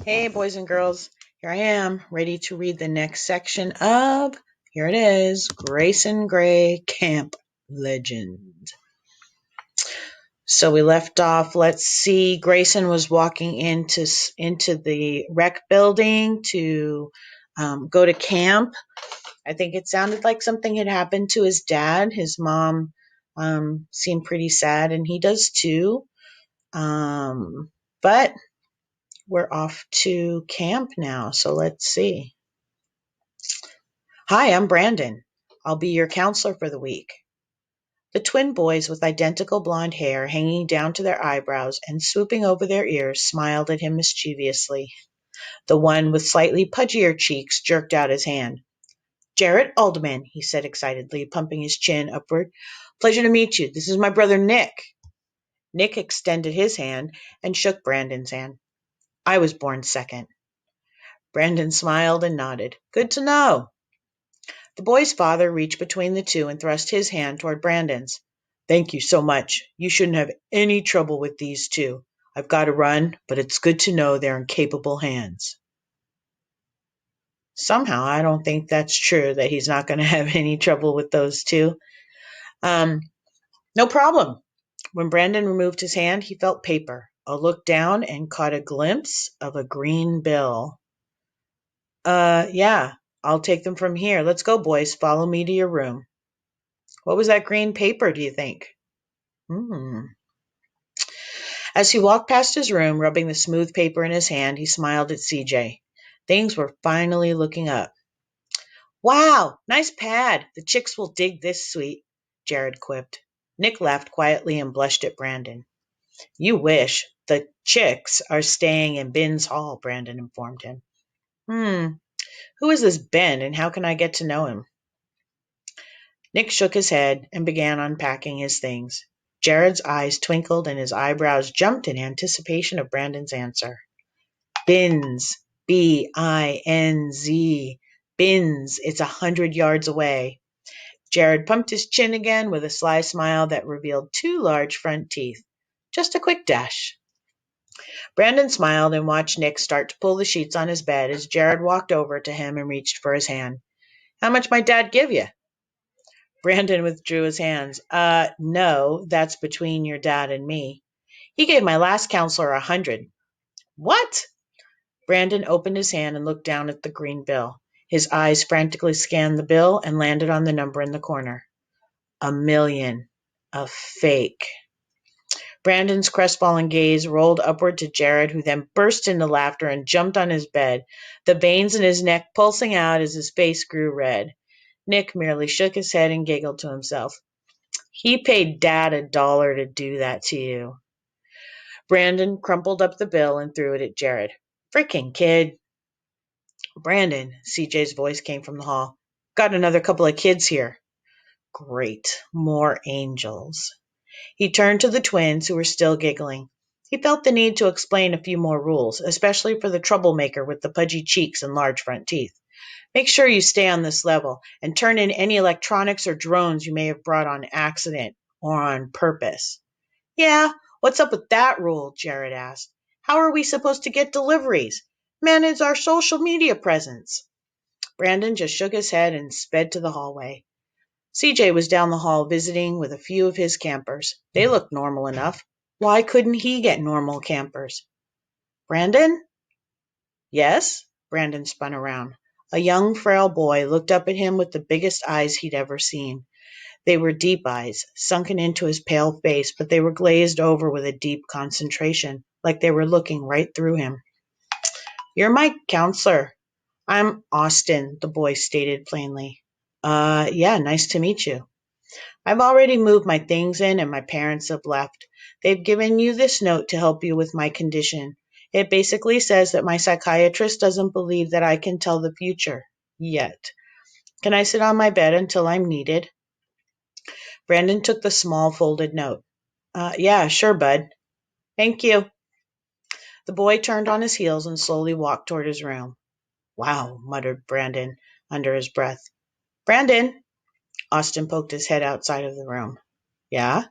Hey, boys and girls. Here I am, ready to read the next section of, here it is, Greyson Gray Camp Legend. So we left off, let's see, Greyson was walking into the rec building to go to camp. I think it sounded like something had happened to his dad. His mom seemed pretty sad, and he does too. But we're off to camp now, so let's see. Hi, I'm Brandon. I'll be your counselor for the week. The twin boys with identical blonde hair hanging down to their eyebrows and swooping over their ears smiled at him mischievously. The one with slightly pudgier cheeks jerked out his hand. Jarrett Alderman, he said excitedly, pumping his chin upward. Pleasure to meet you. This is my brother Nick. Nick extended his hand and shook Brandon's hand. I was born second. Brandon smiled and nodded. Good to know. The boy's father reached between the two and thrust his hand toward Brandon's. Thank you so much. You shouldn't have any trouble with these two. I've got to run, but it's good to know they're in capable hands. Somehow, I don't think that's true, that he's not going to have any trouble with those two. No problem. When Brandon removed his hand, he felt paper, looked down, and caught a glimpse of a green bill. Yeah, I'll take them from here. Let's go, boys. Follow me to your room. What was that green paper, do you think? As he walked past his room, rubbing the smooth paper in his hand, he smiled at CJ. Things were finally looking up. Wow, nice pad. The chicks will dig this suite, Jared quipped. Nick laughed quietly and blushed at Brandon. You wish. The chicks are staying in Ben's Hall, Brandon informed him. Who is this Ben, and how can I get to know him? Nick shook his head and began unpacking his things. Jared's eyes twinkled and his eyebrows jumped in anticipation of Brandon's answer. Binz. B-I-N-Z. Binz. It's 100 yards away. Jared pumped his chin again with a sly smile that revealed two large front teeth. Just a quick dash. Brandon smiled and watched Nick start to pull the sheets on his bed as Jared walked over to him and reached for his hand. How much my dad give you? Brandon withdrew his hands. No, that's between your dad and me. He gave my last counselor 100. What? Brandon opened his hand and looked down at the green bill. His eyes frantically scanned the bill and landed on the number in the corner. $1 million. A fake. Brandon's crestfallen gaze rolled upward to Jared, who then burst into laughter and jumped on his bed, the veins in his neck pulsing out as his face grew red. Nick merely shook his head and giggled to himself. He paid Dad $1 to do that to you. Brandon crumpled up the bill and threw it at Jared. Frickin' kid. Brandon, CJ's voice came from the hall. Got another couple of kids here. Great. More angels. He turned to the twins, who were still giggling. He felt the need to explain a few more rules, especially for the troublemaker with the pudgy cheeks and large front teeth. Make sure you stay on this level, and turn in any electronics or drones you may have brought on accident or on purpose. Yeah, what's up with that rule? Jared asked. How are we supposed to get deliveries? Manage our social media presence. Brandon just shook his head and sped to the hallway. CJ was down the hall visiting with a few of his campers. They looked normal enough. Why couldn't he get normal campers? Brandon? Yes? Brandon spun around. A young, frail boy looked up at him with the biggest eyes he'd ever seen. They were deep eyes, sunken into his pale face, but they were glazed over with a deep concentration, like they were looking right through him. You're my counselor. I'm Austin, the boy stated plainly. Yeah, nice to meet you. I've already moved my things in and my parents have left. They've given you this note to help you with my condition. It basically says that my psychiatrist doesn't believe that I can tell the future. Yet. Can I sit on my bed until I'm needed? Brandon took the small folded note. Yeah, sure, bud. Thank you. The boy turned on his heels and slowly walked toward his room. Wow, muttered Brandon under his breath. Brandon! Austin poked his head outside of the room. Yeah?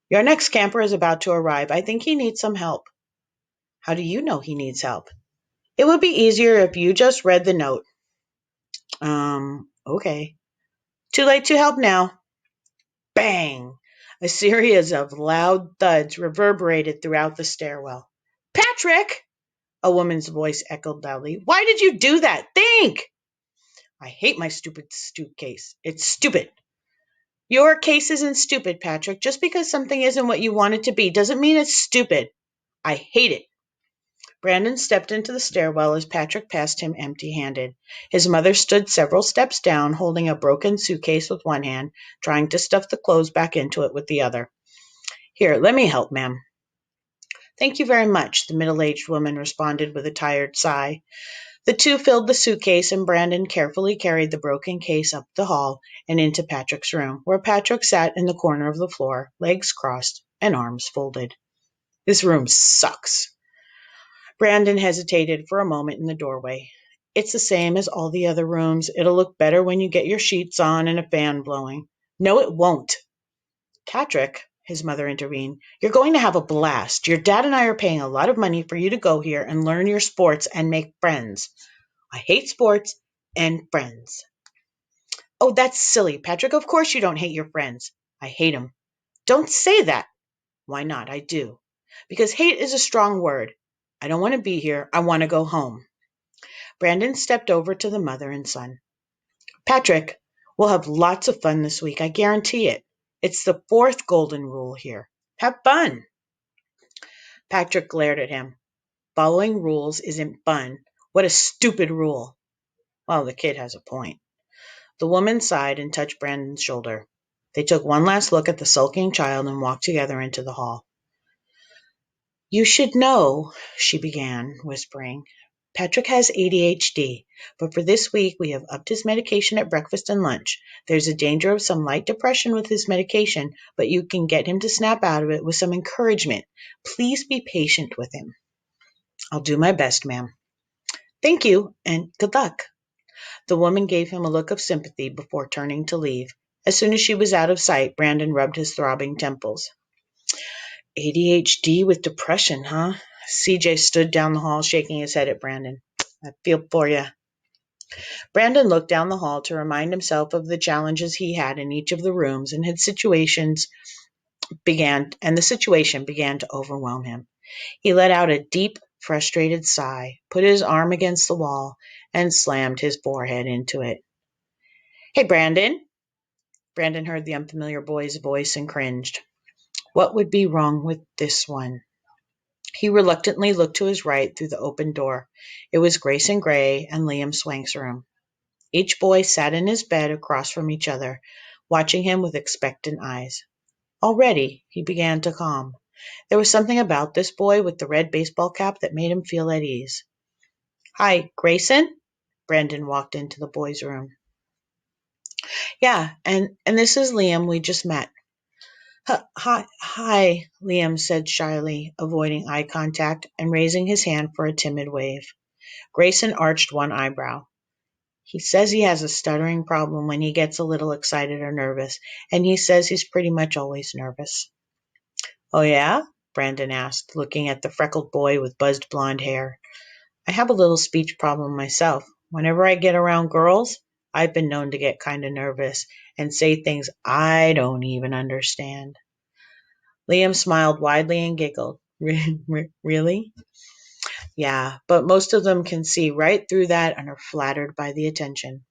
Your next camper is about to arrive. I think he needs some help. How do you know he needs help? It would be easier if you just read the note. Okay. Too late to help now. Bang! A series of loud thuds reverberated throughout the stairwell. Patrick! A woman's voice echoed loudly. Why did you do that? Think! I hate my stupid suitcase. It's stupid. Your case isn't stupid, Patrick. Just because something isn't what you want it to be doesn't mean it's stupid. I hate it. Brandon stepped into the stairwell as Patrick passed him empty-handed. His mother stood several steps down, holding a broken suitcase with one hand, trying to stuff the clothes back into it with the other. Here, let me help, ma'am. Thank you very much, the middle-aged woman responded with a tired sigh. The two filled the suitcase, and Brandon carefully carried the broken case up the hall and into Patrick's room, where Patrick sat in the corner of the floor, legs crossed and arms folded. This room sucks. Brandon hesitated for a moment in the doorway. It's the same as all the other rooms. It'll look better when you get your sheets on and a fan blowing. No, it won't. Patrick, his mother intervened, you're going to have a blast. Your dad and I are paying a lot of money for you to go here and learn your sports and make friends. I hate sports and friends. Oh, that's silly, Patrick. Of course you don't hate your friends. I hate them. Don't say that. Why not? I do. Because hate is a strong word. I don't want to be here. I want to go home. Brandon stepped over to the mother and son. Patrick, we'll have lots of fun this week. I guarantee it. It's the fourth golden rule here. Have fun. Patrick glared at him. Following rules isn't fun. What a stupid rule. Well, the kid has a point. The woman sighed and touched Brandon's shoulder. They took one last look at the sulking child and walked together into the hall. You should know, she began, whispering. Patrick has ADHD, but for this week we have upped his medication at breakfast and lunch. There's a danger of some light depression with his medication, but you can get him to snap out of it with some encouragement. Please be patient with him. I'll do my best, ma'am. Thank you, and good luck. The woman gave him a look of sympathy before turning to leave. As soon as she was out of sight, Brandon rubbed his throbbing temples. ADHD with depression, huh? CJ stood down the hall, shaking his head at Brandon. I feel for you. Brandon looked down the hall to remind himself of the challenges he had in each of the rooms, and the situation began to overwhelm him. He let out a deep, frustrated sigh, put his arm against the wall, and slammed his forehead into it. Hey, Brandon. Brandon heard the unfamiliar boy's voice and cringed. What would be wrong with this one? He reluctantly looked to his right through the open door. It was Greyson Gray and Liam Swank's room. Each boy sat in his bed across from each other, watching him with expectant eyes. Already, he began to calm. There was something about this boy with the red baseball cap that made him feel at ease. Hi, Greyson? Brandon walked into the boy's room. Yeah, and this is Liam. We just met. Hi, Liam said shyly, avoiding eye contact and raising his hand for a timid wave. Greyson arched one eyebrow. He says he has a stuttering problem when he gets a little excited or nervous, and he says he's pretty much always nervous. Oh, yeah? Brandon asked, looking at the freckled boy with buzzed blonde hair. I have a little speech problem myself. Whenever I get around girls, I've been known to get kind of nervous and say things I don't even understand. Liam smiled widely and giggled. Really? Yeah, but most of them can see right through that and are flattered by the attention.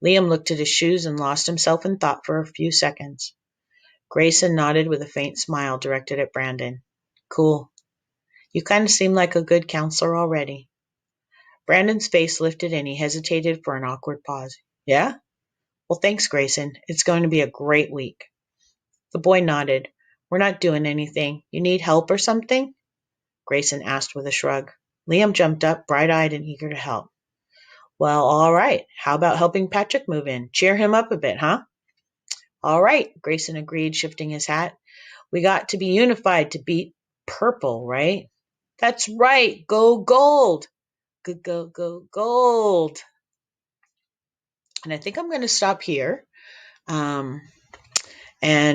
Liam looked at his shoes and lost himself in thought for a few seconds. Greyson nodded with a faint smile directed at Brandon. Cool. You kind of seem like a good counselor already. Brandon's face lifted and he hesitated for an awkward pause. Yeah? Well, thanks, Greyson. It's going to be a great week. The boy nodded. We're not doing anything. You need help or something? Greyson asked with a shrug. Liam jumped up, bright-eyed and eager to help. Well, all right. How about helping Patrick move in? Cheer him up a bit, huh? All right, Greyson agreed, shifting his hat. We got to be unified to beat purple, right? That's right. Go gold. Go gold. And I think I'm going to stop here. And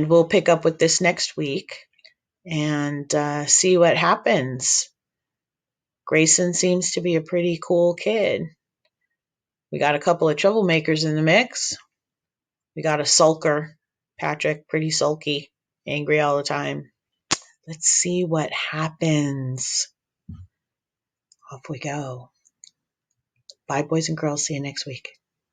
we'll pick up with this next week and see what happens. Greyson seems to be a pretty cool kid. We got a couple of troublemakers in the mix. We got a sulker, Patrick, pretty sulky, angry all the time. Let's see what happens. Off we go. Bye, boys and girls. See you next week.